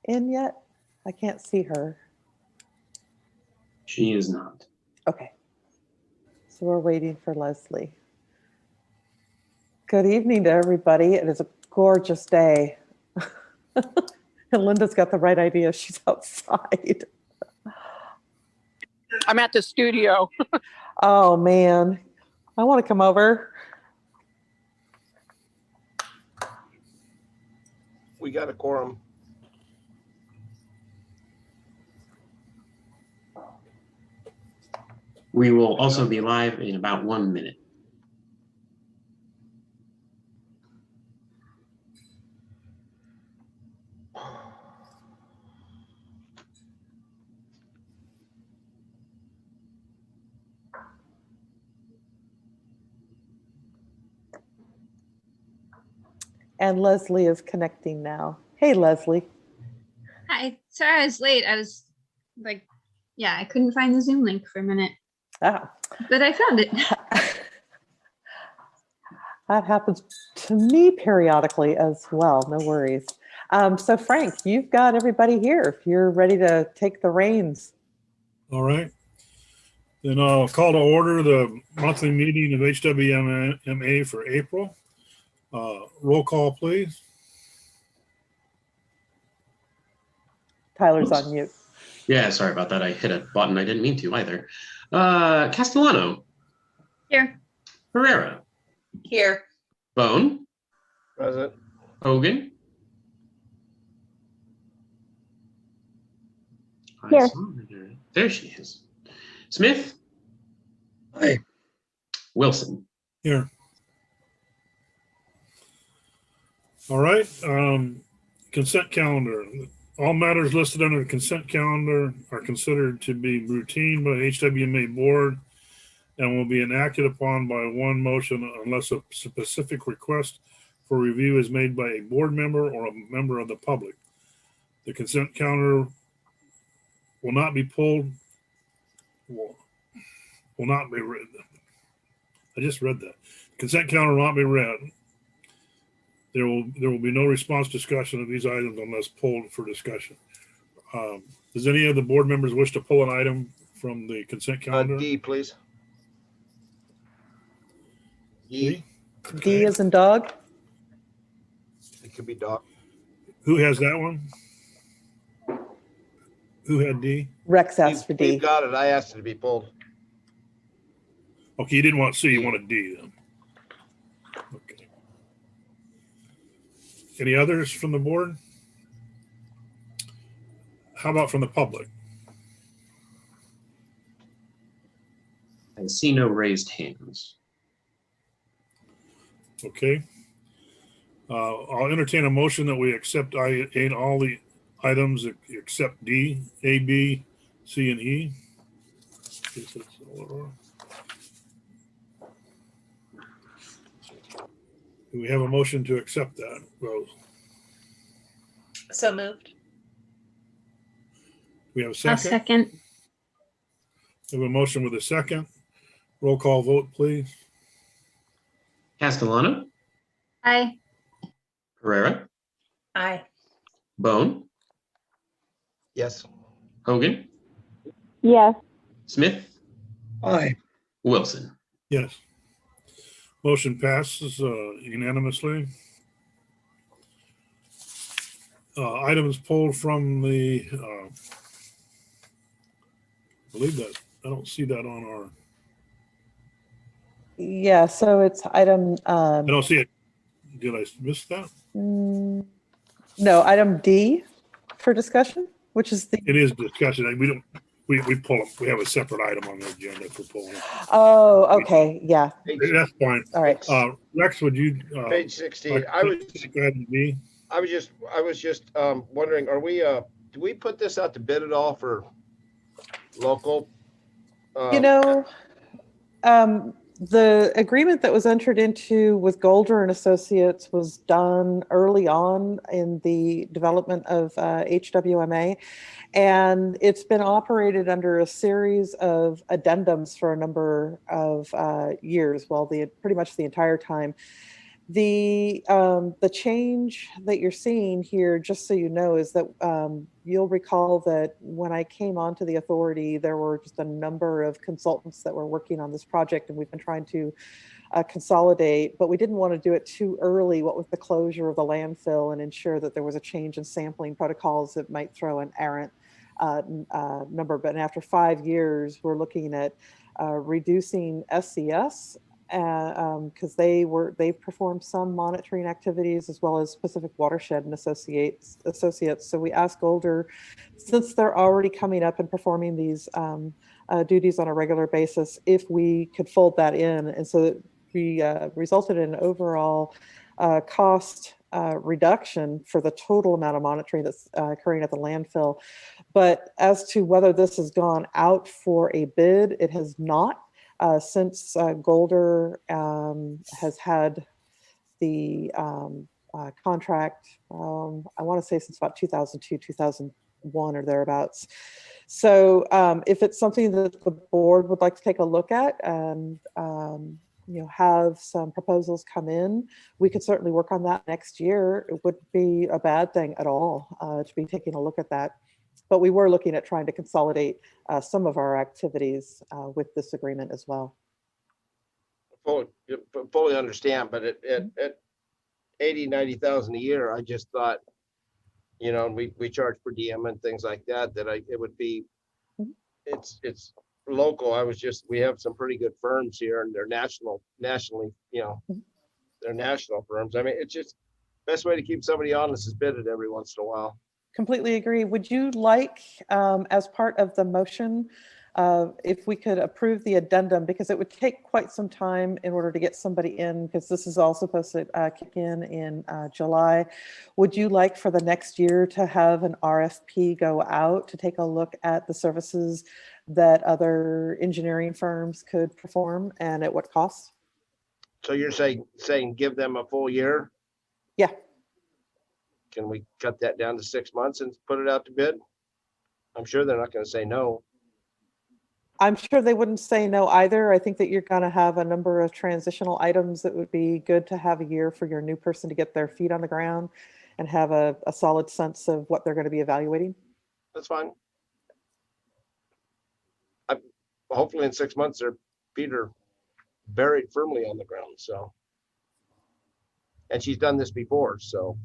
in yet? I can't see her. She is not. Okay. So we're waiting for Leslie. Good evening to everybody. It is a gorgeous day. And Linda's got the right idea. She's outside. I'm at the studio. Oh, man. I want to come over. We got a quorum. We will also be live in about 1 minute. And Leslie is connecting now. Hey, Leslie. Hi, sorry I was late. I was like, yeah, I couldn't find the Zoom link for a minute, Ah, but I found it. that happens to me periodically as well. No worries. So Frank, you've got everybody here. If you're ready to take the reins. All right. Then I'll call to order the monthly meeting of HWMA for April. Roll call, please. Tyler's on mute. Yeah, sorry about that. I hit a button. I didn't mean to either. Castellano. Here. Herrera. Here. Bone. Present. Hogan. Here. There she is. Smith. Hi. Wilson. Here. All right. Consent calendar. All matters listed under the consent calendar are considered to be routine by the HWMA board and will be enacted upon by one motion unless a specific request for review is made by a board member or a member of the public. The consent calendar will not be pulled. Will not be read. I just read that. Consent calendar will not be read. There will be no response discussion of these items unless pulled for discussion. Does any of the board members wish to pull an item from the consent calendar? D, please. D. D as in dog. It could be dog. Who has that one? Who had D? Rex asked for D. We've got it. I asked it to be pulled. Okay, you didn't want C, you wanted D then. Okay. Any others from the board? How about from the public? I see no raised hands. Okay. I'll entertain a motion that we accept all the items except D, A, B, C, and E. Do we have a motion to accept that, Rose? So moved. We have a I'll second? second. We have a motion with a second. Roll call vote, please. Castellano. Hi. Herrera. Aye. Bone. Yes. Hogan. Yes. Smith. Aye. Wilson. Yes. Motion passes unanimously. Items pulled from the, I believe that, I don't see that on our, Yeah, so it's item, I don't see it. Did I miss that? no, item D for discussion, which is the, It is discussion. We pull them. We have a separate item on the agenda for pulling. oh, okay, yeah, That's fine. all right. Rex, would you? Page 16. like, I was go ahead and B. just wondering, are we do we put this out to bid at all for local? You know, the agreement that was entered into with Golder and Associates was done early on in the development of HWMA, and it's been operated under a series of addendums for a number of years, well, pretty much the entire time. The change that you're seeing here, just so you know, is that you'll recall that when I came onto the authority, there were just a number of consultants that were working on this project, and we've been trying to consolidate, but we didn't want to do it too early, what with the closure of the landfill, and ensure that there was a change in sampling protocols that might throw an errant number. But after 5 years, we're looking at reducing SCS because they performed some monitoring activities as well as Pacific Watershed and Associates. So we asked Golder, since they're already coming up and performing these duties on a regular basis, if we could fold that in. And so we resulted in an overall cost reduction for the total amount of monitoring that's occurring at the landfill. But as to whether this has gone out for a bid, it has not. Since Golder has had the contract, I want to say since about 2002, 2001 or thereabouts. So if it's something that the board would like to take a look at and have some proposals come in, we could certainly work on that next year. It wouldn't be a bad thing at all to be taking a look at that. But we were looking at trying to consolidate some of our activities with this agreement as well. Fully understand, but at 80, 90,000 a year, I just thought, and we charge per diem and things like that, it would be, it's local. We have some pretty good firms here, and they're nationally, they're national firms. I mean, it's just best way to keep somebody honest is bid it every once in a while. Completely agree. Would you like, as part of the motion, if we could approve the addendum, because it would take quite some time in order to get somebody in, because this is all supposed to kick in July. Would you like for the next year to have an RFP go out to take a look at the services that other engineering firms could perform and at what cost? So you're saying give them a full year? Yeah. Can we cut that down to 6 months and put it out to bid? I'm sure they're not going to say no. I'm sure they wouldn't say no either. I think that you're going to have a number of transitional items that would be good to have a year for your new person to get their feet on the ground and have a solid sense of what they're going to be evaluating. That's fine. Hopefully in 6 months their feet are buried firmly on the ground. So, and she's done this before, so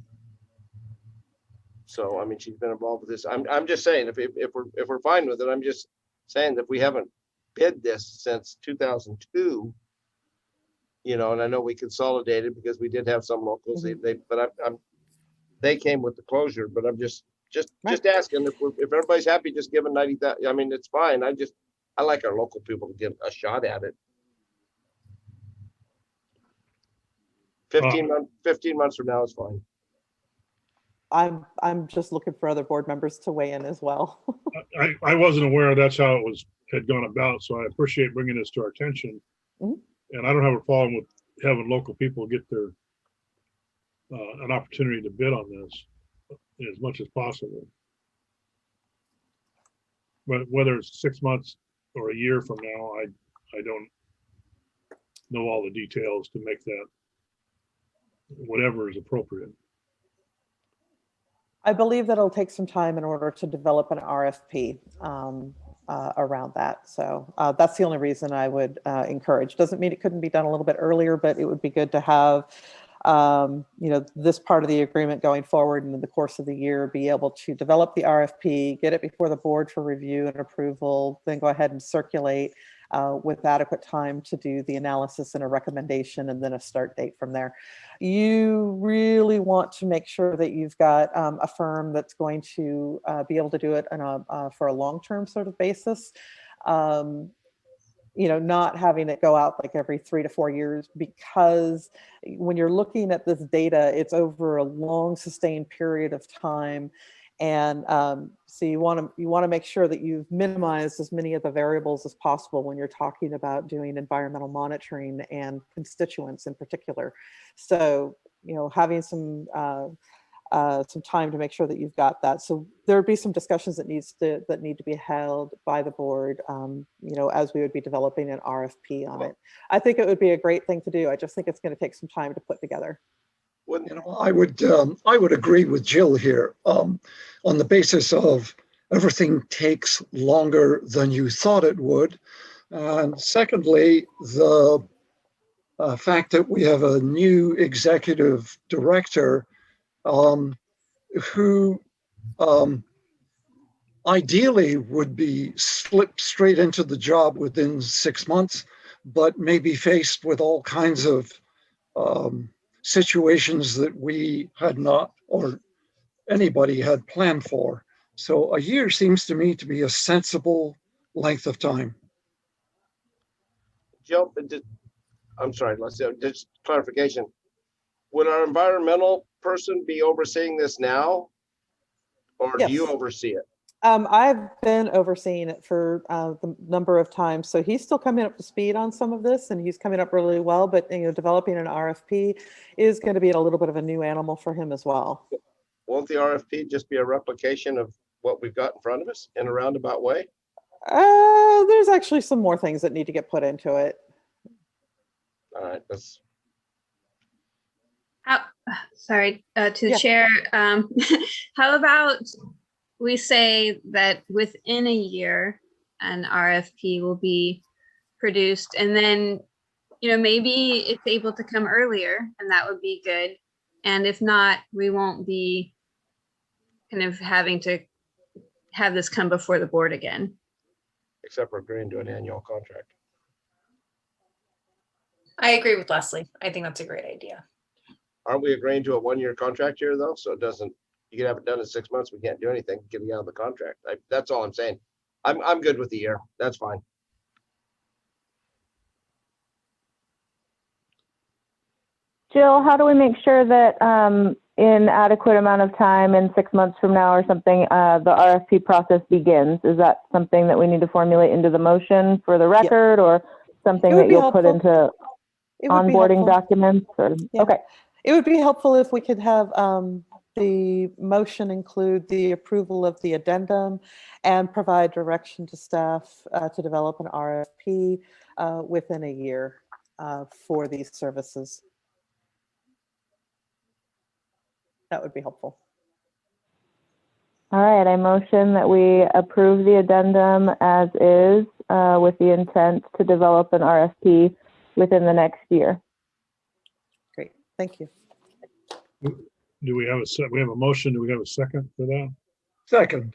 I mean, she's been involved with this. I'm just saying, if we're fine with it, I'm just saying that we haven't bid this since 2002, and I know we consolidated because we did have some locals. They came with the closure, but I'm just asking if everybody's happy, just giving 90,000. I mean, it's fine. I like our local people to get a shot at it. 15 months from now is fine. I'm just looking for other board members to weigh in as well. I wasn't aware that's how it had gone about, so I appreciate bringing this to our attention. Mhm. And I don't have a problem with having local people get their an opportunity to bid on this as much as possible. But whether it's 6 months or a year from now, I don't know all the details to make that whatever is appropriate. I believe that it'll take some time in order to develop an RFP around that. So that's the only reason I would encourage. Doesn't mean it couldn't be done a little bit earlier, but it would be good to have this part of the agreement going forward, and in the course of the year be able to develop the RFP, get it before the board for review and approval, then go ahead and circulate with adequate time to do the analysis and a recommendation, and then a start date from there. You really want to make sure that you've got a firm that's going to be able to do it for a long-term sort of basis. Not having it go out like every 3 to 4 years, because when you're looking at this data, it's over a long sustained period of time. And so you want to make sure that you've minimized as many of the variables as possible when you're talking about doing environmental monitoring and constituents in particular. So, having some some time to make sure that you've got that. So there would be some discussions that need to be held by the board, as we would be developing an RFP on it. I think it would be a great thing to do. I just think it's going to take some time to put together. I would agree with Jill here, on the basis of everything takes longer than you thought it would. And secondly, the fact that we have a new executive director who ideally would be slipped straight into the job within 6 months, but may be faced with all kinds of situations that we had not, or anybody had planned for. So a year seems to me to be a sensible length of time. Jill, I'm sorry, let's just clarification. Would our environmental person be overseeing this now? Or do you Yes. oversee it? I've been overseeing it for the number of times. So he's still coming up to speed on some of this, and he's coming up really well. But developing an RFP is going to be a little bit of a new animal for him as well. Won't the RFP just be a replication of what we've got in front of us in a roundabout way? There's actually some more things that need to get put into it. All right, that's Sorry, to the Yeah. chair. How about we say that within a year, an RFP will be produced, and then, maybe it's able to come earlier, and that would be good. And if not, we won't be kind of having to have this come before the board again. except for agreeing to an annual contract. I agree with Leslie. I think that's a great idea. Aren't we agreeing to a 1-year contract here though? So it doesn't, you can have it done in 6 months. We can't do anything, getting out of the contract. That's all I'm saying. I'm good with the year. That's fine. Jill, how do we make sure that in adequate amount of time, in 6 months from now or something, the RFP process begins? Is that something that we need to formulate into the motion for the record, or something that you'll put into onboarding documents? Or, Yeah. Okay. It would be helpful if we could have the motion include the approval of the addendum and provide direction to staff to develop an RFP within a year for these services. That would be helpful. All right. I motion that we approve the addendum as is, with the intent to develop an RFP within the next year. Great. Thank you. Do we have we have a motion? Do we have a second for that? Second.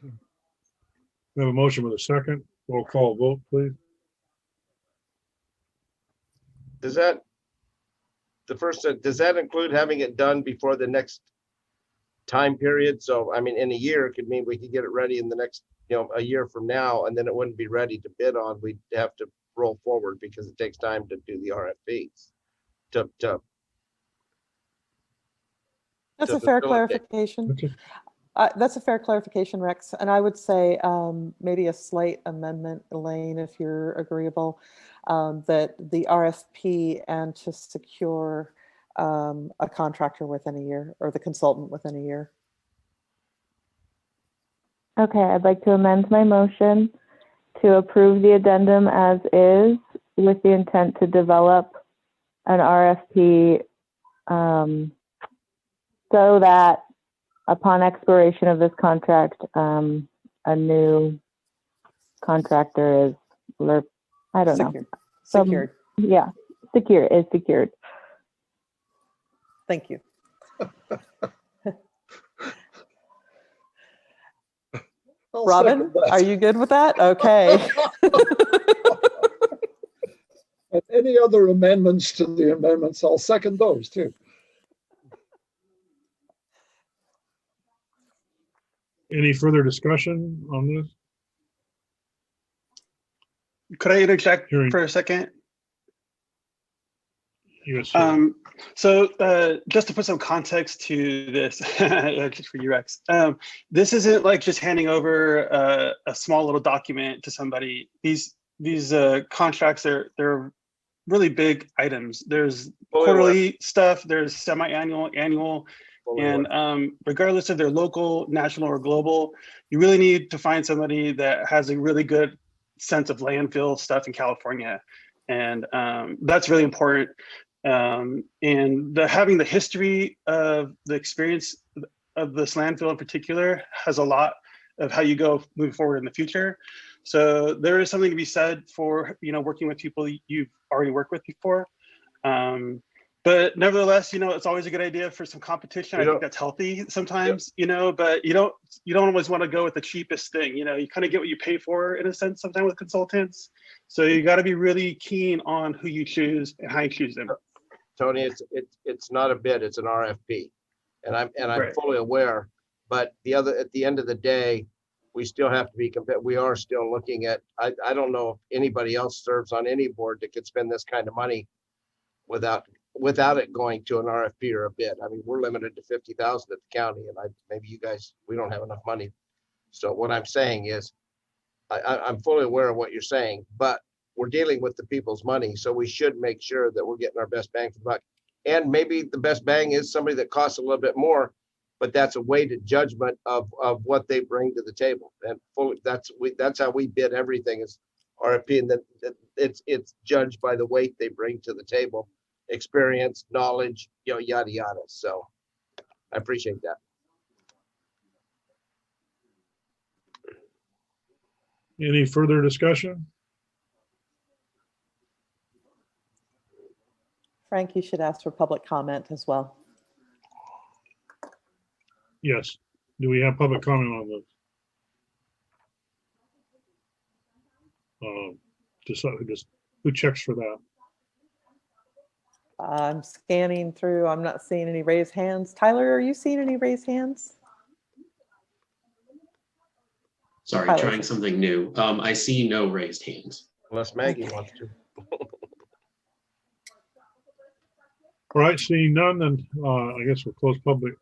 We have a motion with a second. Roll call vote, please. Does that include having it done before the next time period? So, I mean, in a year, it could mean we could get it ready in the next, a year from now, and then it wouldn't be ready to bid on. We'd have to roll forward because it takes time to do the RFPs. That's to a fair facilitate. clarification. Okay. That's a fair clarification, Rex. And I would say maybe a slight amendment, Elaine, if you're agreeable, that the RFP and to secure a contractor within a year, or the consultant within a year. Okay. I'd like to amend my motion to approve the addendum as is, with the intent to develop an RFP so that upon expiration of this contract, a new contractor is, I don't know. Secured. Yeah, is secured. Thank you. I'll Robin, second that. are you good with that? Okay. And any other amendments to the amendments, I'll second those too. Any further discussion on this? Could I interject Hearing- for a second? Yes, sir. So just to put some context to this, just for you, Rex, this isn't like just handing over a small little document to somebody. These contracts they're really big items. There's quarterly stuff. There's semi-annual, annual. Fully And regardless if they're local, national, or global, you really need to find somebody that has a really good sense of landfill stuff in California. And that's really important. And having the history of the experience of this landfill in particular has a lot of how you go moving forward in the future. So there is something to be said for, working with people you've already worked with before. But nevertheless, it's always a good idea for some competition. I think that's healthy sometimes, but you don't always want to go with the cheapest thing. You kind of get what you pay for in a sense sometimes with consultants. So you got to be really keen on who you choose and how you choose them. Tony, it's not a bid, it's an RFP. And I'm Right. fully aware, but at the end of the day, we still have to be competitive. We are still looking at, I don't know if anybody else serves on any board that could spend this kind of money without it going to an RFP or a bid. I mean, we're limited to 50,000 at the county, and maybe you guys, we don't have enough money. So what I'm saying is, I'm fully aware of what you're saying, but we're dealing with the people's money, so we should make sure that we're getting our best bang for the buck. And maybe the best bang is somebody that costs a little bit more, but that's a weighted judgment of what they bring to the table. And that's how we bid everything is RFP, and that it's judged by the weight they bring to the table, experience, knowledge, yada yada. So I appreciate that. Any further discussion? Frank, you should ask for public comment as well. Yes. Do we have public comment on this? Just who checks for that? I'm scanning through. I'm not seeing any raised hands. Tyler, are you seeing any raised hands? Sorry, Tyler. trying something new. I see no raised hands. Unless Maggie wants to. All right, seeing none, then I guess we'll close public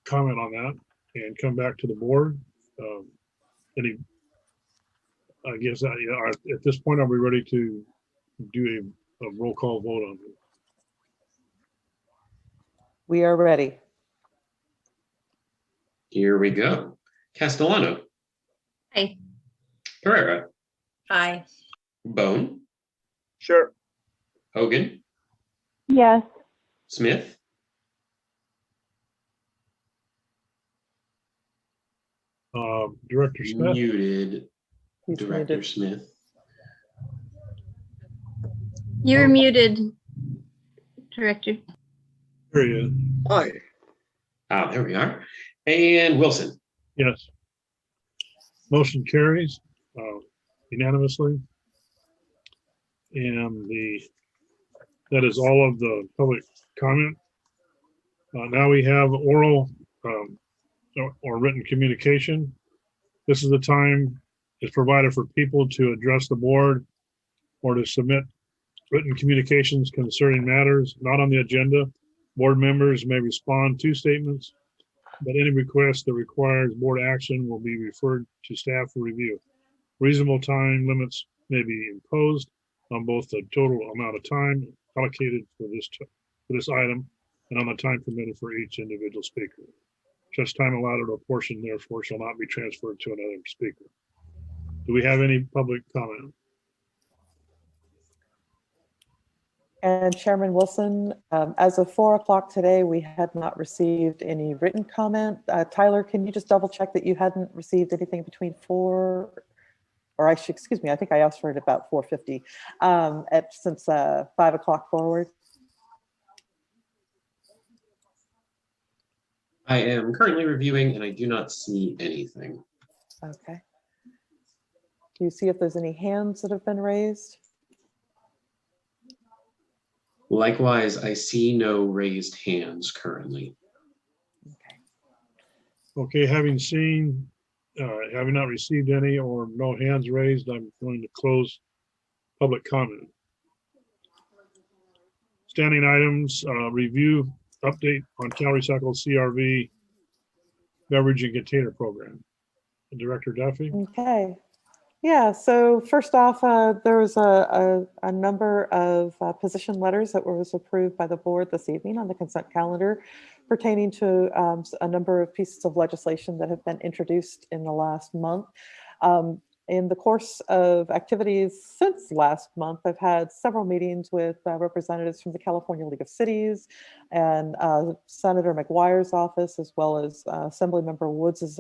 comment on that and come back to the board. I guess at this point, are we ready to do a roll call vote on it? We are ready. Here we go. Castellano. Aye. Pereira. Aye. Bone. Sure. Hogan. Yes. Smith. Director Smith. Muted. He's Director muted. Smith. You're muted, Director. There he is. Aye. Ah, there we are. And Wilson. Yes. Motion carries unanimously. And that is all of the public comment. Now we have oral or written communication. This is the time it's provided for people to address the board or to submit written communications concerning matters not on the agenda. Board members may respond to statements, but any request that requires board action will be referred to staff for review. Reasonable time limits may be imposed on both the total amount of time allocated for this item and on the time permitted for each individual speaker. Such time allotted or portion therefore shall not be transferred to another speaker. Do we have any public comment? And Chairman Wilson, as of 4 o'clock today, we had not received any written comment. Tyler, can you just double check that you hadn't received anything between 4, or excuse me, I think I asked for it about 4:50, since 5 o'clock forward? I am currently reviewing and I do not see anything. Okay. Do you see if there's any hands that have been raised? Likewise, I see no raised hands currently. Okay. Okay, having not received any or no hands raised, I'm going to close public comment. Standing items, review update on Cal Recycle CRV beverage and container program. Director Duffy. Okay. Yeah, so first off, there was a number of position letters that was approved by the board this evening on the consent calendar pertaining to a number of pieces of legislation that have been introduced in the last month. In the course of activities since last month, I've had several meetings with representatives from the California League of Cities and Senator McGuire's office, as well as Assemblymember Woods's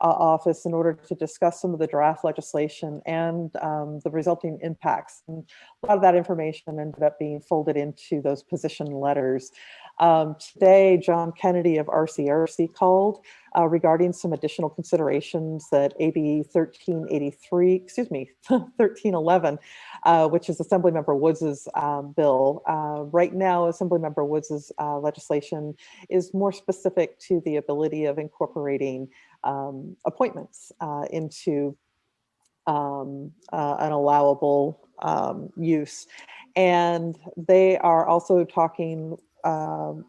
office in order to discuss some of the draft legislation and the resulting impacts. And a lot of that information ended up being folded into those position letters. Today, John Kennedy of RCRC called regarding some additional considerations that AB 1311, which is Assemblymember Woods's bill. Right now, Assemblymember Woods's legislation is more specific to the ability of incorporating appointments into an allowable use. And they are also talking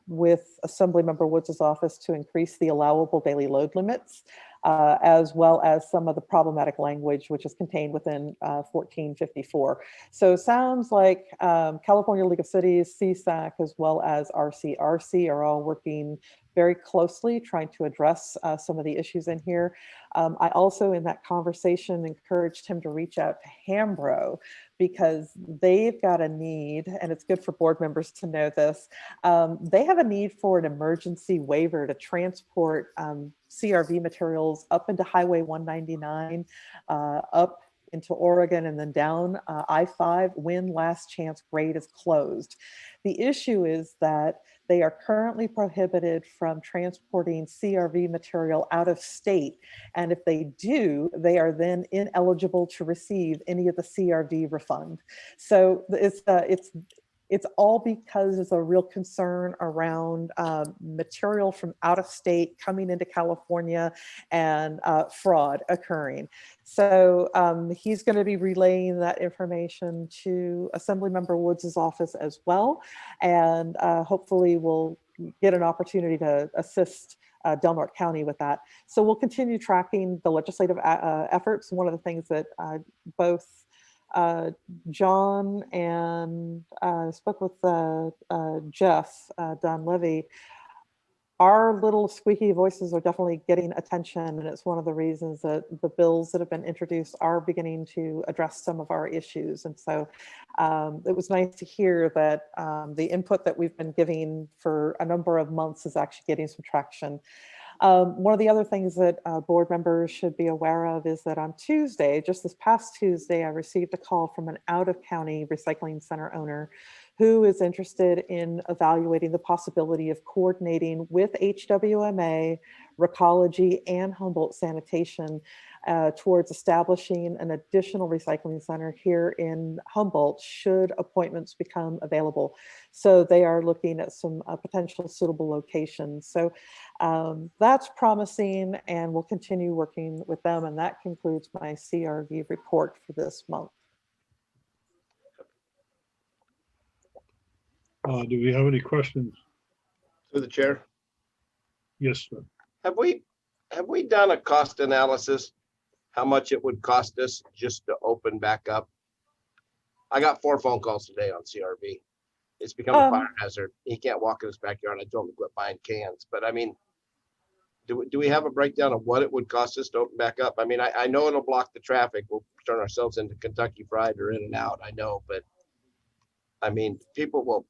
with Assemblymember Woods' office to increase the allowable daily load limits, as well as some of the problematic language which is contained within 1454. So it sounds like California League of Cities, CSAC, as well as RCRC are all working very closely trying to address some of the issues in here. I also, in that conversation, encouraged him to reach out to Hambro because they've got a need, and it's good for board members to know this. They have a need for an emergency waiver to transport CRV materials up into Highway 199, up into Oregon, and then down I-5 when last chance grade is closed. The issue is that they are currently prohibited from transporting CRV material out of state. And if they do, they are then ineligible to receive any of the CRV refund. So it's all because there's a real concern around material from out of state coming into California and fraud occurring. So he's going to be relaying that information to Assemblymember Woods' office as well. And hopefully we'll get an opportunity to assist Del Norte County with that. So we'll continue tracking the legislative efforts. One of the things that both John and spoke with Jeff Dunleavy, our little squeaky voices are definitely getting attention, and it's one of the reasons that the bills that have been introduced are beginning to address some of our issues. And so it was nice to hear that the input that we've been giving for a number of months is actually getting some traction. One of the other things that board members should be aware of is that on Tuesday, just this past Tuesday, I received a call from an out-of-county recycling center owner who is interested in evaluating the possibility of coordinating with HWMA, Recology, and Humboldt Sanitation towards establishing an additional recycling center here in Humboldt should appointments become available. So they are looking at some potential suitable locations. So that's promising, and we'll continue working with them. And that concludes my CRV report for this month. Do we have any questions? Through the chair, Yes, sir. have we done a cost analysis? How much it would cost us just to open back up? I got 4 phone calls today on CRV. It's become a fire hazard. He can't walk in his backyard. I told him to quit buying cans. But I mean, do we have a breakdown of what it would cost us to open back up? I mean, I know it'll block the traffic. We'll turn ourselves into Kentucky Fried or In-N-Out. I know, but I mean, people will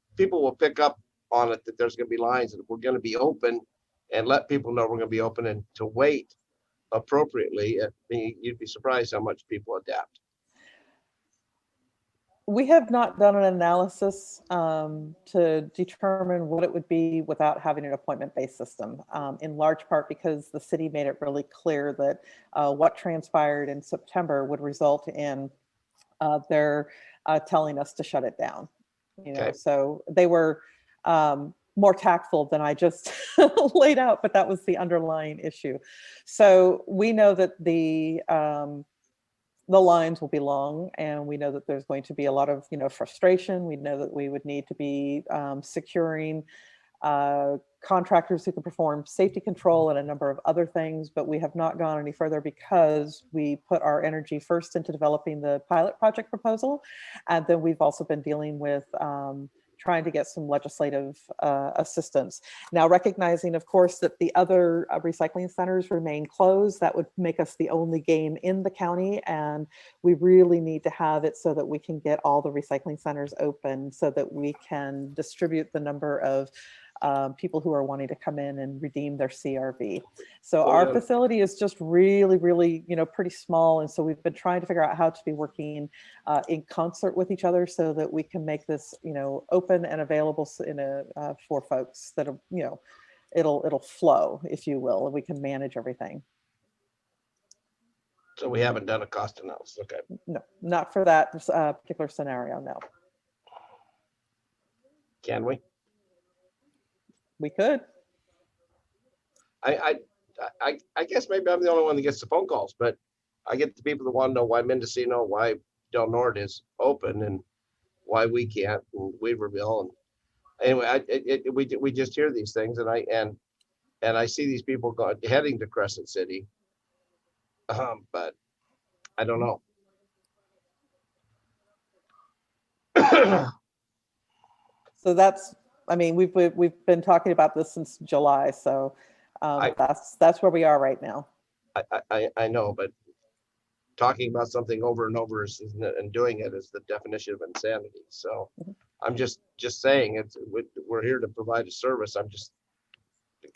pick up on it that there's going to be lines and we're going to be open, and let people know we're going to be open and to wait appropriately. I mean, you'd be surprised how much people adapt. We have not done an analysis to determine what it would be without having an appointment-based system, in large part because the city made it really clear that what transpired in September would result in their telling us to shut it down. You know, Okay. so they were more tactful than I just laid out, but that was the underlying issue. So we know that the lines will be long, and we know that there's going to be a lot of frustration. We know that we would need to be securing contractors who can perform safety control and a number of other things, but we have not gone any further because we put our energy first into developing the pilot project proposal. And then we've also been dealing with trying to get some legislative assistance. Now, recognizing, of course, that the other recycling centers remain closed, that would make us the only game in the county. And we really need to have it so that we can get all the recycling centers open so that we can distribute the number of people who are wanting to come in and redeem their CRV. So Oh, our yeah. facility is just really, really, pretty small. And so we've been trying to figure out how to be working in concert with each other so that we can make this, open and available for folks that, it'll flow, if you will, and we can manage everything. So we haven't done a cost analysis. Okay. No, not for that particular scenario. No, Can we? we could. I guess maybe I'm the only one that gets the phone calls, but I get the people that want to know why Mendocino, why Del Norte is open, and why we can't, and Weaverville, and anyway, we just hear these things, and I see these people heading to Crescent City, but I don't know. So that's, we've been talking about this since July. So that's where we are right now. I know, but talking about something over and over and doing it is the definition of insanity. So I'm just saying we're here to provide a service.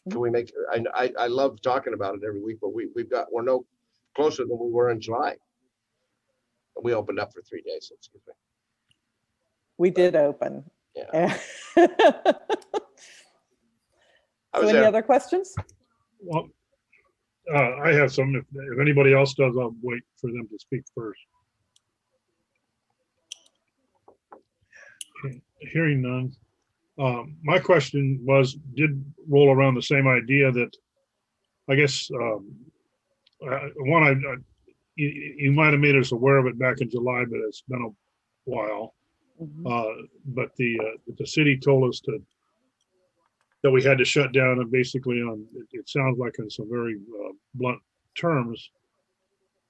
Can we make, I love talking about it every week, but we're no closer than we were in July. We opened up for 3 days, excuse me. We did open. Yeah. So I was any there. other questions? Well, I have some. If anybody else does, I'll wait for them to speak first. Hearing none. My question did roll around the same idea that I guess you might have made us aware of it back in July, but it's been a while. But the city told us that we had to shut down, and basically it sounds like in some very blunt terms.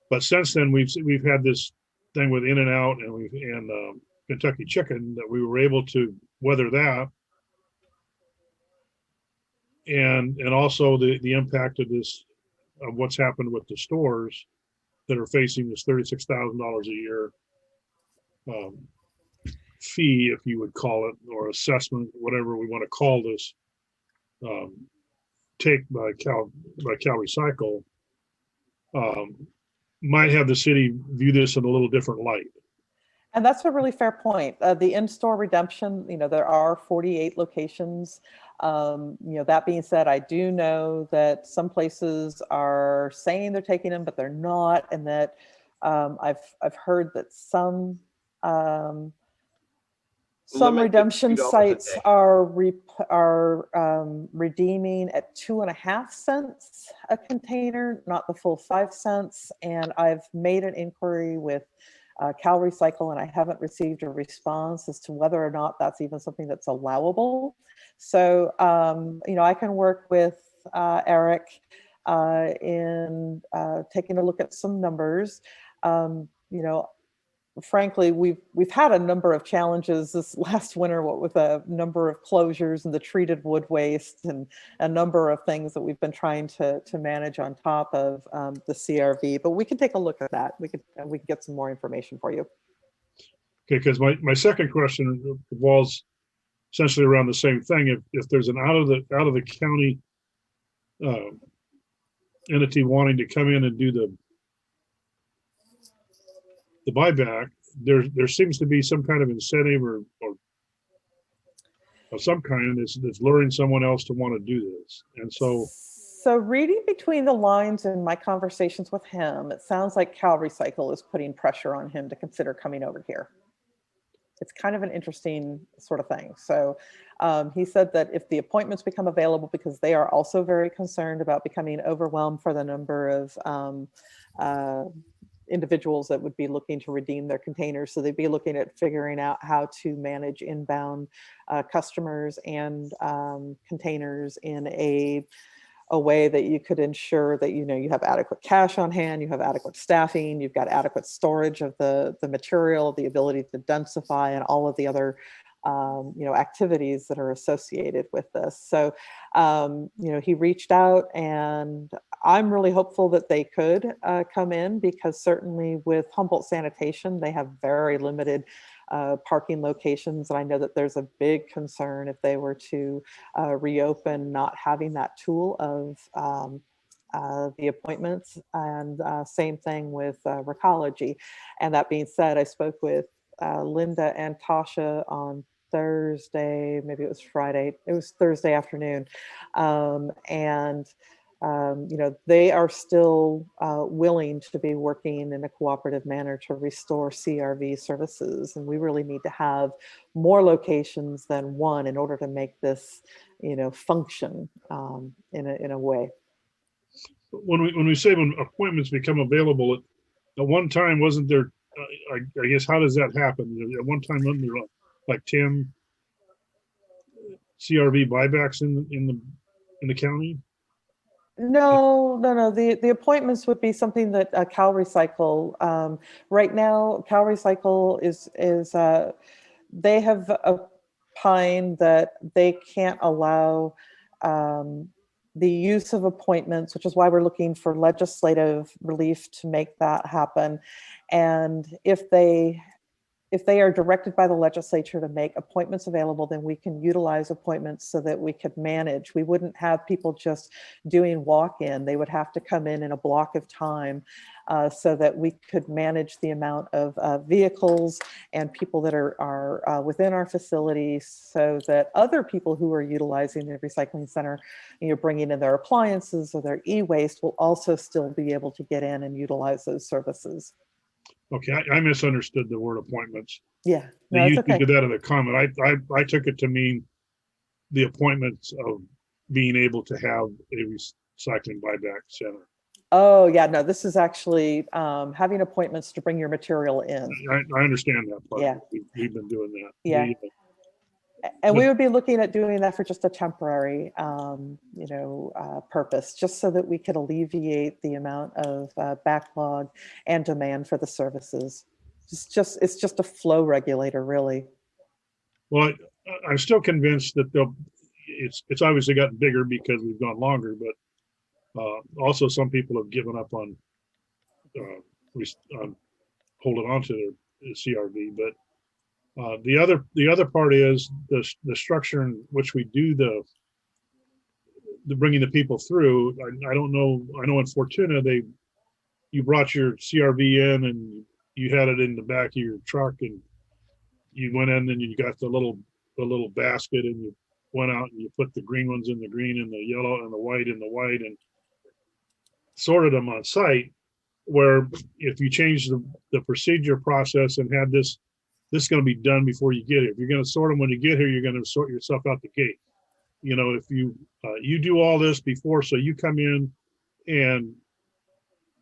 But since then we've had this thing with In-N-Out and Kentucky Chicken that we were able to weather that, and also the impact of what's happened with the stores that are facing this $36,000 a year fee, if you would call it, or assessment, whatever we want to call this, take by Cal Recycle, might have the city view this in a little different light. And that's a really fair point. The in-store redemption, there are 48 locations. That being said, I do know that some places are saying they're taking them, but they're not, and that I've heard that some redemption sites are redeeming at 2.5 cents a container, not the full 5 cents. And I've made an inquiry with Cal Recycle, and I haven't received a response as to whether or not that's even something that's allowable. So, I can work with Eric in taking a look at some numbers. Frankly, we've had a number of challenges this last winter, what with a number of closures and the treated wood waste and a number of things that we've been trying to manage on top of the CRV. But we can take a look at that. We can get some more information for you. Okay, because my second question revolves essentially around the same thing. If there's an out of the county entity wanting to come in and do the buyback, there seems to be some kind of incentive or of some kind that's luring someone else to want to do this. And so reading between the lines in my conversations with him, it sounds like Cal Recycle is putting pressure on him to consider coming over here. It's kind of an interesting sort of thing. So he said that if the appointments become available, because they are also very concerned about becoming overwhelmed for the number of individuals that would be looking to redeem their containers. So they'd be looking at figuring out how to manage inbound customers and containers in a way that you could ensure that, you know, you have adequate cash on hand, you have adequate staffing, you've got adequate storage of the material, the ability to densify, and all of the other you know, activities that are associated with this. So, you know, he reached out, and I'm really hopeful that they could come in, because certainly with Humboldt Sanitation, they have very limited parking locations. And I know that there's a big concern if they were to reopen, not having that tool of the appointments, and same thing with Recology. And that being said, I spoke with Linda and Tasha on Thursday, maybe it was Friday, it was Thursday afternoon. You know, they are still willing to be working in a cooperative manner to restore CRV services. And we really need to have more locations than one in order to make this, you know, function in a way. When we say when appointments become available, at one time, wasn't there, I guess, how does that happen? At one time, wasn't there like 10 CRV buybacks in the county? No. The appointments would be something that Cal Recycle. Right now, Cal Recycle is they have opined that they can't allow the use of appointments, which is why we're looking for legislative relief to make that happen. And if they are directed by the legislature to make appointments available, then we can utilize appointments so that we could manage. We wouldn't have people just doing walk-in. They would have to come in a block of time so that we could manage the amount of vehicles and people that are within our facilities, so that other people who are utilizing the recycling center, you know, bringing in their appliances or their e-waste, will also still be able to get in and utilize those services. Okay, I misunderstood the word appointments. Yeah, They no, it's used okay. to do that in the comment. I took it to mean the appointments of being able to have a recycling buyback center. Oh, yeah, no, this is actually having appointments to bring your material in. I understand that part. Yeah. We've been doing that. Yeah. And we would be looking at doing that for just a temporary, you know, purpose, just so that we could alleviate the amount of backlog and demand for the services. It's just a flow regulator, really. Well, I'm still convinced that it's obviously gotten bigger because we've gone longer, but also some people have given up on holding on to their CRV. But the other part is the structure in which we do the bringing the people through. I don't know. I know in Fortuna you brought your CRV in and you had it in the back of your truck, and you went in and you got the little basket, and you went out and you put the green ones in the green and the yellow and the white in the white, and sorted them on site. Where if you change the procedure process and had this is going to be done before you get here. If you're going to sort them when you get here, you're going to sort yourself out the gate. You know, if you do all this before, so you come in and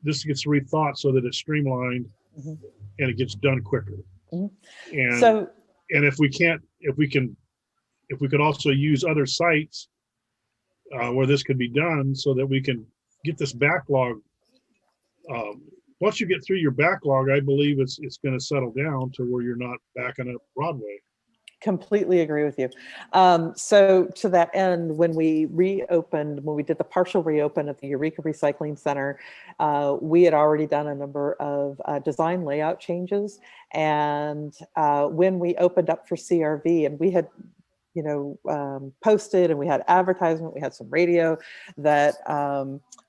this gets rethought so that it's streamlined and it gets done quicker. And if we could also use other sites where this could be done, so that we can get this backlog. Once you get through your backlog, I believe it's going to settle down to where you're not backing up Broadway. Completely agree with you. So to that end, when we did the partial reopen at the Eureka Recycling Center, we had already done a number of design layout changes. And when we opened up for CRV, and we had, you know, posted, and we had advertisement, we had some radio, that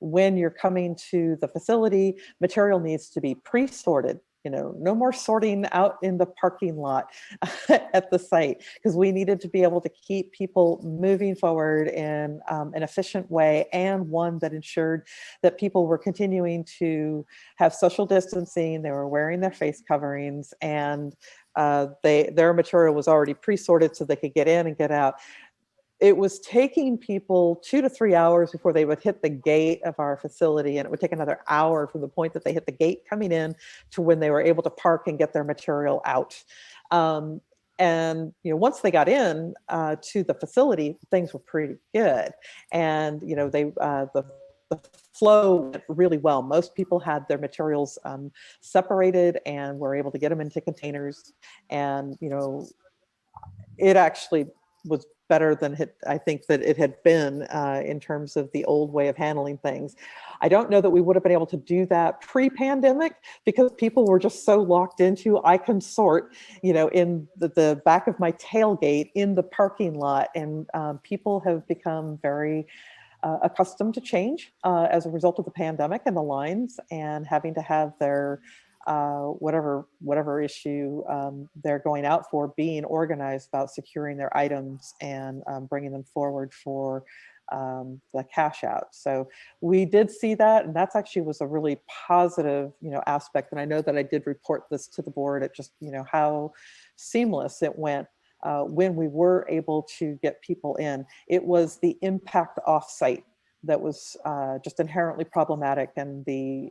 when you're coming to the facility, material needs to be pre-sorted. You know, no more sorting out in the parking lot at the site, because we needed to be able to keep people moving forward in an efficient way, and one that ensured that people were continuing to have social distancing, they were wearing their face coverings, and their material was already pre-sorted so they could get in and get out. it was taking people 2 to 3 hours before they would hit the gate of our facility, and it would take another hour from the point that they hit the gate coming in to when they were able to park and get their material out. And once they got in to the facility, things were pretty good, and the flow went really well. Most people had their materials separated and were able to get them into containers, and it actually was better than I think that it had been in terms of the old way of handling things. I don't know that we would have been able to do that pre-pandemic because people were just so locked into, I can sort, in the back of my tailgate in the parking lot. And people have become very accustomed to change as a result of the pandemic and the lines and having to have their whatever issue they're going out for being organized about securing their items and bringing them forward for the cash out. So we did see that, and that's actually was a really positive aspect. And I know that I did report this to the board at just how seamless it went when we were able to get people in. It was the impact off-site that was just inherently problematic, and the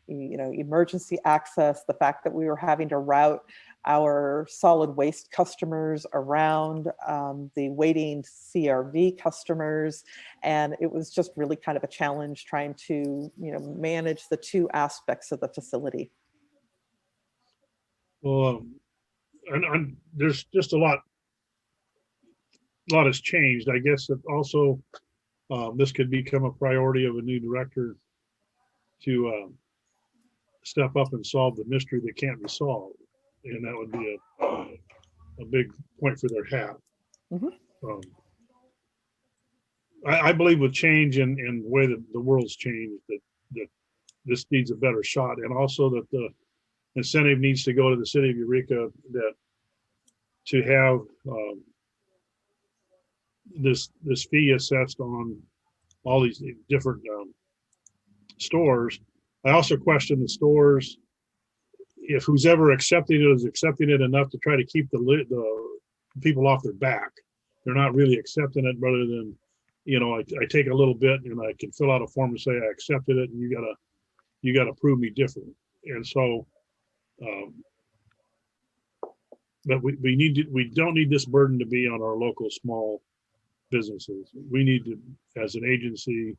emergency access, the fact that we were having to route our solid waste customers around the waiting CRV customers, and it was just really kind of a challenge trying to manage the two aspects of the facility. Well, and there's just a lot has changed. I guess that also this could become a priority of a new director to step up and solve the mystery that can't be solved, and that would be a big point for their hat. Mm-hmm. I believe with change and the way that the world's changed, that this needs a better shot, and also that the incentive needs to go to the city of Eureka that to have this fee assessed on all these different stores. I also question the stores, if who's ever accepting it is accepting it enough to try to keep the people off their back. They're not really accepting it rather than, I take a little bit and I can fill out a form and say I accepted it, and you gotta prove me different. And so, but we don't need this burden to be on our local small businesses. We need to, as an agency,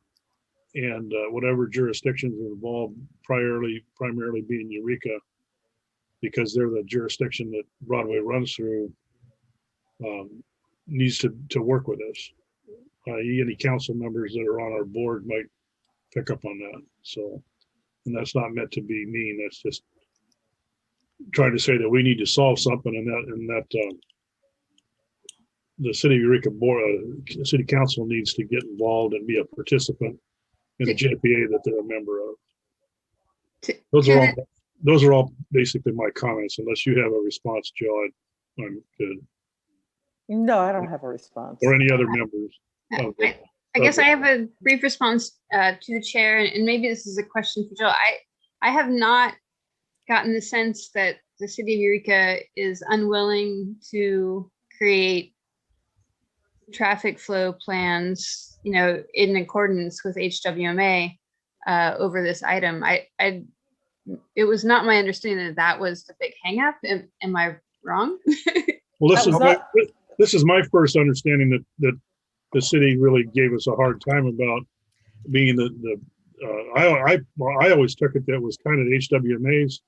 and whatever jurisdictions are involved, primarily being Eureka, because they're the jurisdiction that Broadway runs through, needs to work with us. Any council members that are on our board might pick up on that. So, and that's not meant to be mean. That's just trying to say that we need to solve something, and that the city of Eureka board, city council needs to get involved and be a participant in the JPA that they're a member of. Those are all basically my comments. Unless you have a response, Joe, I'm good. No, I don't have a response. Or any other members. I guess I have a brief response to the chair, and maybe this is a question for Joe. I have not gotten the sense that the city of Eureka is unwilling to create traffic flow plans, in accordance with HWMA over this item. It was not my understanding that was the big hangup. Am I wrong? Well, this is my first understanding that the city really gave us a hard time about being I always took it that was kind of the HWMA's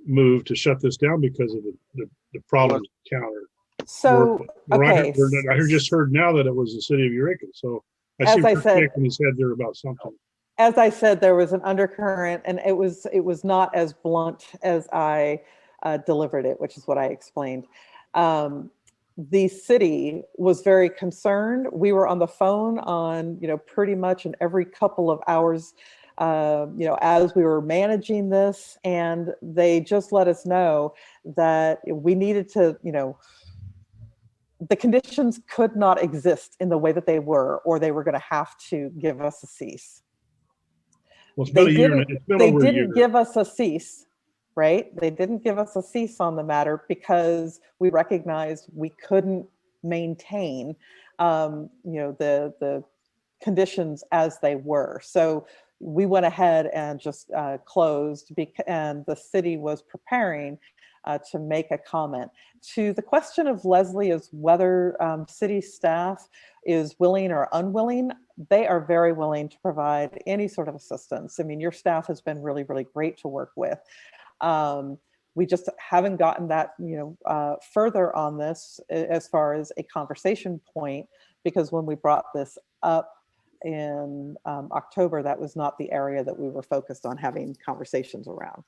move to shut this down because of the problems encountered. So, okay. I just heard now that it was the city of Eureka. So I see Chris shaking his head there about something. As I said, there was an undercurrent, and it was not as blunt as I delivered it, which is what I explained. The city was very concerned. We were on the phone on, pretty much in every couple of hours, as we were managing this, and they just let us know that we needed to, the conditions could not exist in the way that they were, or they were going to have to give us a cease. Well, it's been a year. They didn't give us a cease, right? They didn't give us a cease on the matter because we recognized we couldn't maintain, you know, the conditions as they were. So we went ahead and just closed, and the city was preparing to make a comment. To the question of Leslie is whether city staff is willing or unwilling, they are very willing to provide any sort of assistance. I mean, your staff has been really, really great to work with. We just haven't gotten that, you know, further on this as far as a conversation point, because when we brought this up in October, that was not the area that we were focused on having conversations around,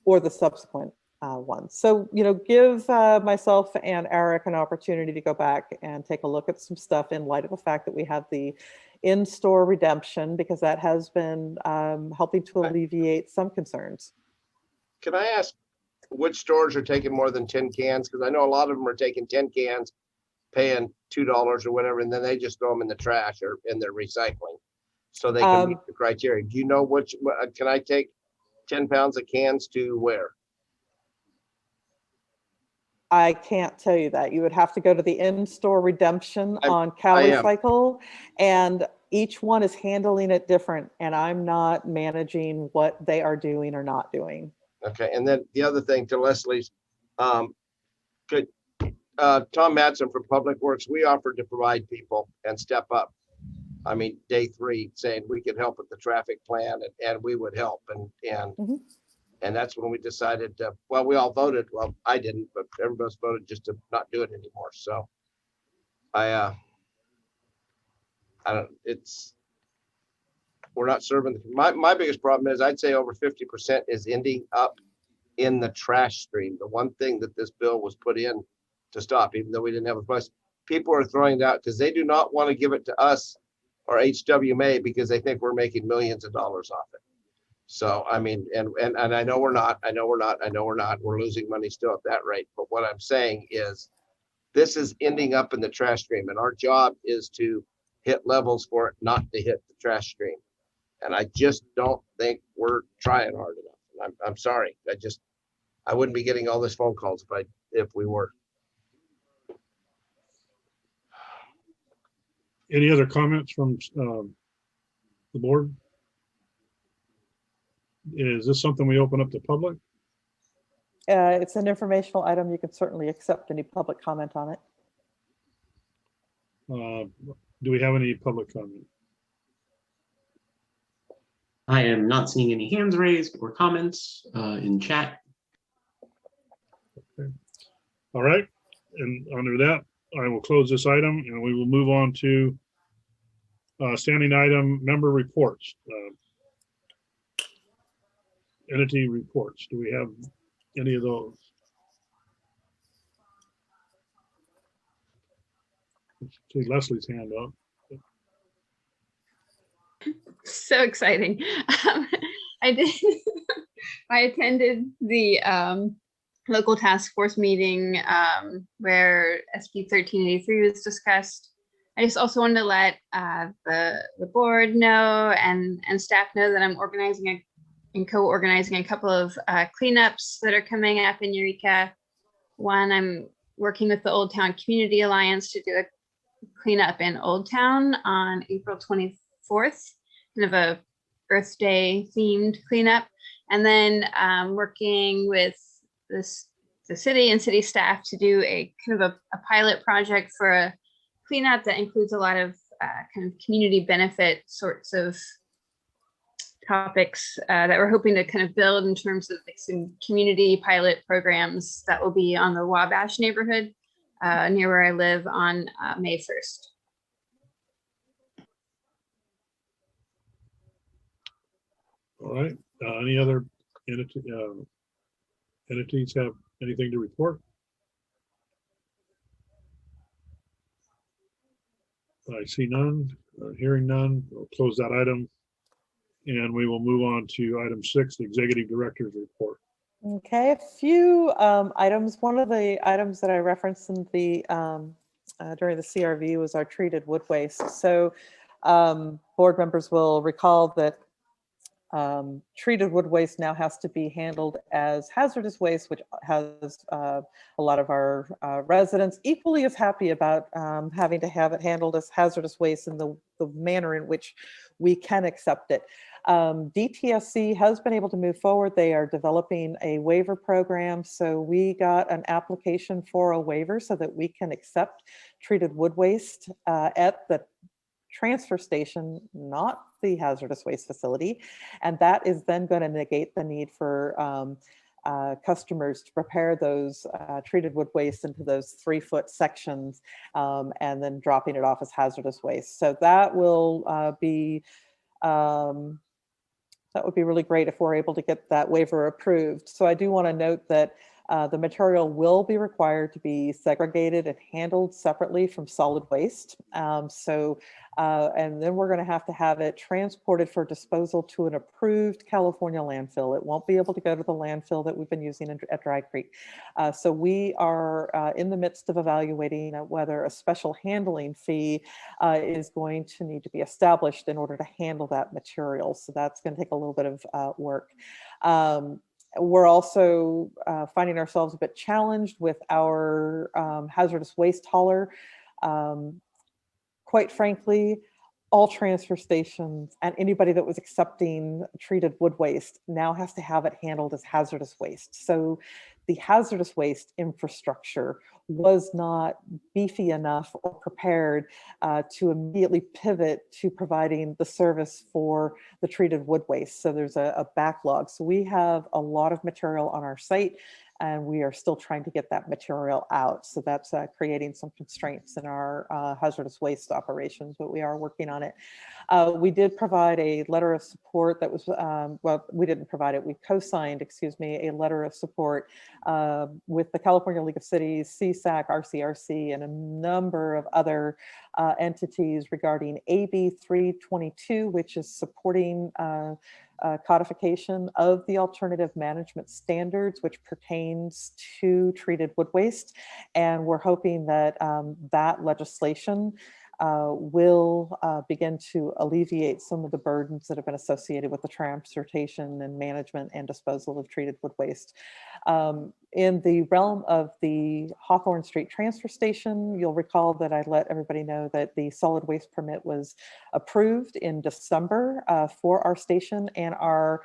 or the subsequent ones. So, you know, give myself and Eric an opportunity to go back and take a look at some stuff in light of the fact that we have the in-store redemption, because that has been helping to alleviate some concerns. Can I ask which stores are taking more than 10 cans? Because I know a lot of them are taking 10 cans, paying $2 or whatever, and then they just throw them in the trash or in their recycling, so they can meet the criteria. Do you know which? Can I take 10 pounds of cans to where? I can't tell you that. You would have to go to the in-store redemption on I am. CaliCycle, and each one is handling it different, and I'm not managing what they are doing or not doing. Okay, and then the other thing to Leslie's, could Tom Madsen from Public Works, we offered to provide people and step up. I mean, day 3, saying we could help with the traffic plan, and we would help, and that's when we decided to, well, we all voted. Well, I didn't, but everybody else voted just to not do it anymore. So I don't, we're not serving my biggest problem is I'd say over 50% is ending up in the trash stream. The one thing that this bill was put in to stop, even though we didn't have a price, people are throwing it out because they do not want to give it to us or HWMA because they think we're making millions of dollars off it. So, I mean, and I know we're not, we're losing money still at that rate. But what I'm saying is this is ending up in the trash stream, and our job is to hit levels for it not to hit the trash stream. And I just don't think we're trying hard enough. I'm sorry. I wouldn't be getting all these phone calls if we were. Any other comments from the board? Is this something we open up to public? It's an informational item. You can certainly accept any public comment on it. Do we have any public comment? I am not seeing any hands raised or comments in chat. Okay. All right, and under that, I will close this item and we will move on to standing item member reports. Entity reports. Do we have any of those? See Leslie's hand up. So exciting. I attended the local task force meeting where SB 1383 was discussed. I just also wanted to let the board know and staff know that I'm organizing and co-organizing a couple of cleanups that are coming up in Eureka. One, I'm working with the Old Town Community Alliance to do a cleanup in Old Town on April 24th, kind of a Earth Day themed cleanup. And then working with the city and city staff to do a kind of a pilot project for a cleanup that includes a lot of kind of community benefit sorts of topics that we're hoping to kind of build in terms of like some community pilot programs that will be on the Wabash neighborhood near where I live on May 1st. All right. Any other entities have anything to report? I see none, hearing none. We'll close that item. And we will move on to item 6, the executive director's report. Okay, a few items. One of the items that I referenced in the during the CRV was our treated wood waste. So board members will recall that treated wood waste now has to be handled as hazardous waste, which has a lot of our residents equally as happy about having to have it handled as hazardous waste in the manner in which we can accept it. DTSC has been able to move forward. They are developing a waiver program. So we got an application for a waiver so that we can accept treated wood waste at the transfer station, not the hazardous waste facility. And that is then going to negate the need for customers to prepare those treated wood waste into those 3-foot sections and then dropping it off as hazardous waste. So that will be that would be really great if we're able to get that waiver approved. So I do want to note that the material will be required to be segregated and handled separately from solid waste. And then we're going to have it transported for disposal to an approved California landfill. It won't be able to go to the landfill that we've been using at Dry Creek. So we are in the midst of evaluating whether a special handling fee is going to need to be established in order to handle that material. So that's going to take a little bit of work. We're also finding ourselves a bit challenged with our hazardous waste hauler. Quite frankly, all transfer stations and anybody that was accepting treated wood waste now has to have it handled as hazardous waste. So the hazardous waste infrastructure was not beefy enough or prepared to immediately pivot to providing the service for the treated wood waste. So there's a backlog. So we have a lot of material on our site and we are still trying to get that material out. So that's creating some constraints in our hazardous waste operations, but we are working on it. We did provide a letter of support that was, well, we didn't provide it, we co-signed, excuse me, a letter of support with the California League of Cities, CSAC, RCRC, and a number of other entities regarding AB 322, which is supporting codification of the alternative management standards, which pertains to treated wood waste. And we're hoping that that legislation will begin to alleviate some of the burdens that have been associated with the transportation and management and disposal of treated wood waste. In the realm of the Hawthorne Street transfer station, you'll recall that I let everybody know that the solid waste permit was approved in December for our station, and our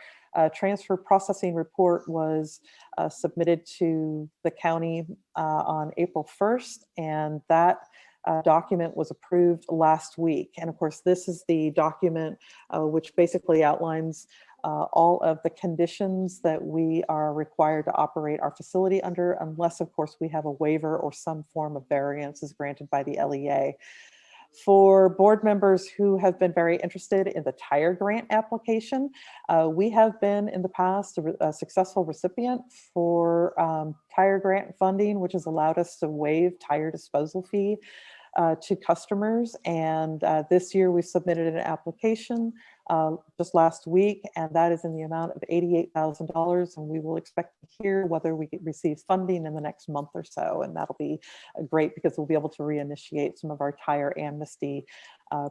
transfer processing report was submitted to the county on April 1st, and that document was approved last week. And of course, this is the document which basically outlines all of the conditions that we are required to operate our facility under, unless of course we have a waiver or some form of variance is granted by the LEA. For board members who have been very interested in the tire grant application, we have been in the past a successful recipient for tire grant funding, which has allowed us to waive tire disposal fee to customers. And this year we submitted an application just last week, and that is in the amount of $88,000. And we will expect to hear whether we receive funding in the next month or so. And that'll be great because we'll be able to reinitiate some of our tire amnesty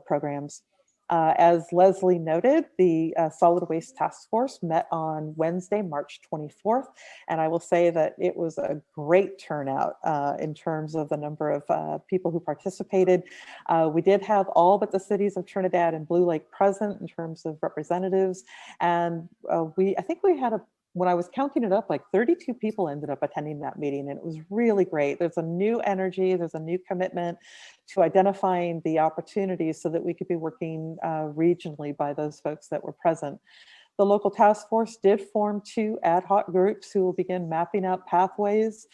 programs. As Leslie noted, the Solid Waste Task Force met on Wednesday, March 24th, and I will say that it was a great turnout in terms of the number of people who participated. We did have all but the cities of Trinidad and Blue Lake present in terms of representatives, and I think we had when I was counting it up, like 32 people ended up attending that meeting, and it was really great. There's a new energy, there's a new commitment to identifying the opportunities so that we could be working regionally by those folks that were present. The local task force did form 2 ad hoc groups who will begin mapping out pathways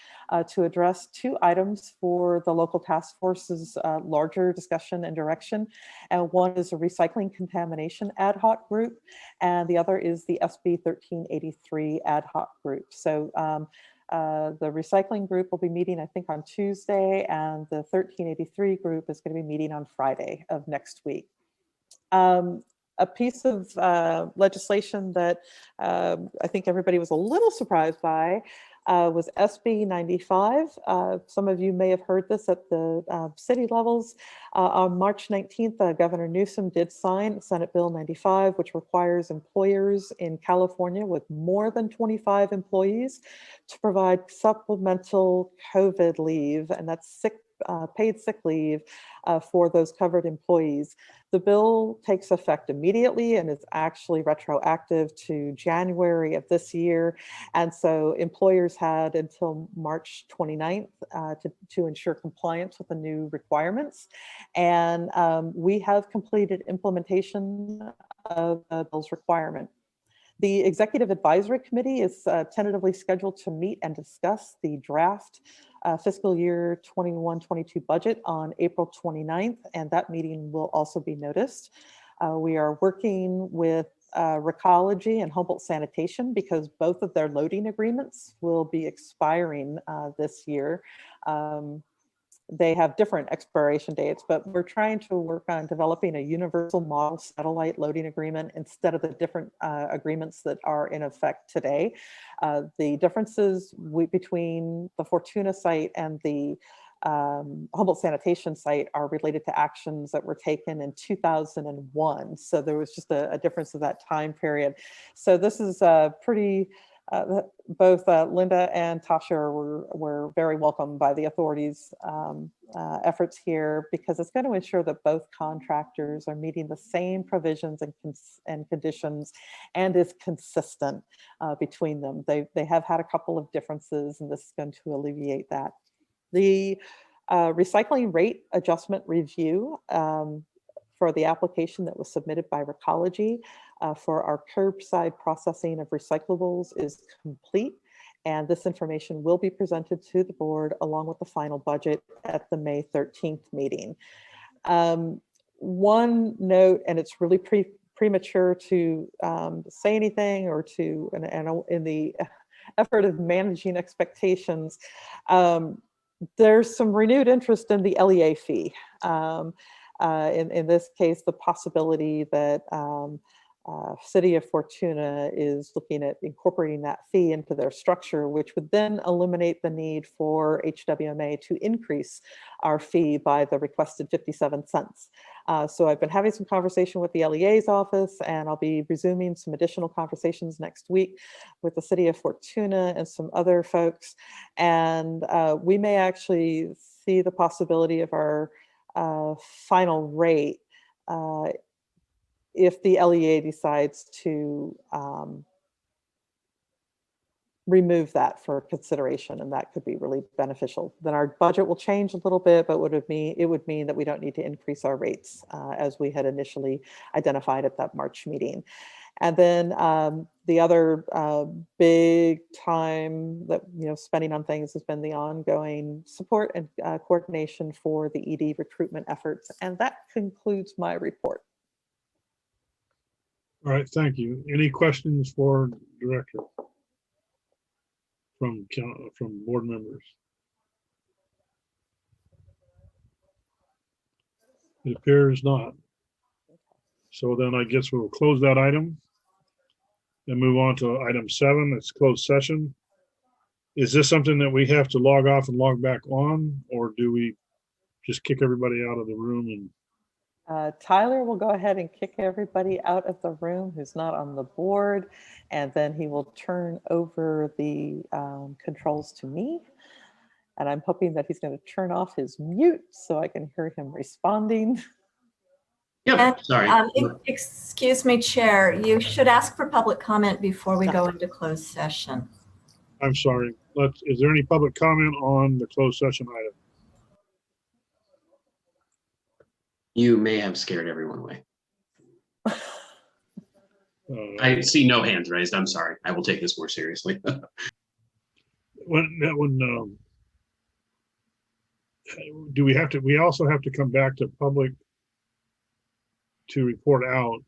to address 2 items for the local task force's larger discussion and direction. And one is a recycling contamination ad hoc group, and the other is the SB 1383 ad hoc group. So the recycling group will be meeting, I think, on Tuesday, and the 1383 group is going to be meeting on Friday of next week. A piece of legislation that I think everybody was a little surprised by was SB 95. Some of you may have heard this at the city levels. On March 19th, Governor Newsom did sign Senate Bill 95, which requires employers in California with more than 25 employees to provide supplemental COVID leave, and that's paid sick leave for those covered employees. The bill takes effect immediately and is actually retroactive to January of this year. And so employers had until March 29th to ensure compliance with the new requirements. And we have completed implementation of the bill's requirement. The Executive Advisory Committee is tentatively scheduled to meet and discuss the draft fiscal year 21-22 budget on April 29th, and that meeting will also be noticed. We are working with Recology and Humboldt Sanitation because both of their loading agreements will be expiring this year. They have different expiration dates, but we're trying to work on developing a universal model satellite loading agreement instead of the different agreements that are in effect today. The differences between the Fortuna site and the Humboldt Sanitation site are related to actions that were taken in 2001. So there was just a difference of that time period. So this is pretty both Linda and Tasha were very welcomed by the authorities' efforts here because it's going to ensure that both contractors are meeting the same provisions and conditions and is consistent between them. They have had a couple of differences, and this is going to alleviate that. The recycling rate adjustment review for the application that was submitted by Recology for our curbside processing of recyclables is complete. And this information will be presented to the board along with the final budget at the May 13th meeting. One note, and it's really premature to say anything or to, and in the effort of managing expectations, there's some renewed interest in the LEA fee. In this case, the possibility that City of Fortuna is looking at incorporating that fee into their structure, which would then eliminate the need for HWMA to increase our fee by the requested 57 cents. So I've been having some conversation with the LEA's office, and I'll be resuming some additional conversations next week with the City of Fortuna and some other folks. And we may actually see the possibility of our final rate if the LEA decides to remove that for consideration, and that could be really beneficial. Then our budget will change a little bit, but it would mean that we don't need to increase our rates as we had initially identified at that March meeting. And then the other big time that spending on things has been the ongoing support and coordination for the ED recruitment efforts, and that concludes my report. All right, thank you. Any questions for Director from board members? It appears not. So then I guess we'll close that item and move on to item 7. It's closed session. Is this something that we have to log off and log back on, or do we just kick everybody out of the room? And Tyler will go ahead and kick everybody out of the room who's not on the board, and then he will turn over the controls to me. And I'm hoping that he's going to turn off his mute so I can hear him responding. Yeah, sorry. Excuse me, Chair. You should ask for public comment before we go into closed session. I'm sorry. Is there any public comment on the closed session item? You may have scared everyone away. I see no hands raised. I'm sorry. I will take this more seriously. Do we have to? We also have to come back to public to report out.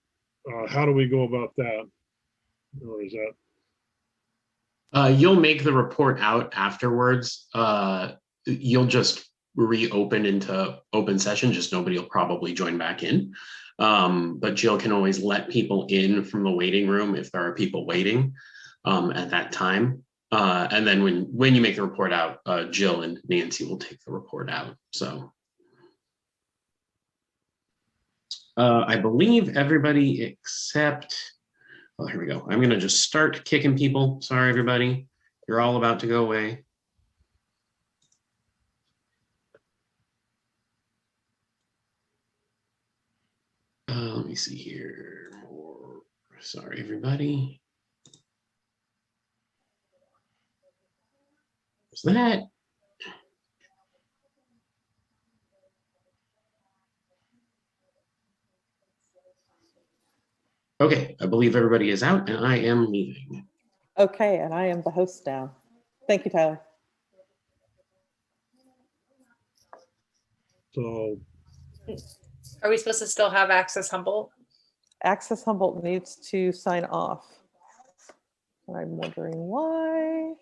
How do we go about that? Or is that? You'll make the report out afterwards. You'll just reopen into open session. Just nobody will probably join back in. But Jill can always let people in from the waiting room if there are people waiting at that time. And then when you make the report out, Jill and Nancy will take the report out. So I believe everybody except, oh, here we go. I'm going to just start kicking people. Sorry, everybody. You're all about to go away. Let me see here. More. Sorry, everybody. Was that? Okay, I believe everybody is out and I am leaving. Okay, and I am the host now. Thank you, Tyler. So Are we supposed to still have Access Humboldt? Access Humboldt needs to sign off. I'm wondering why.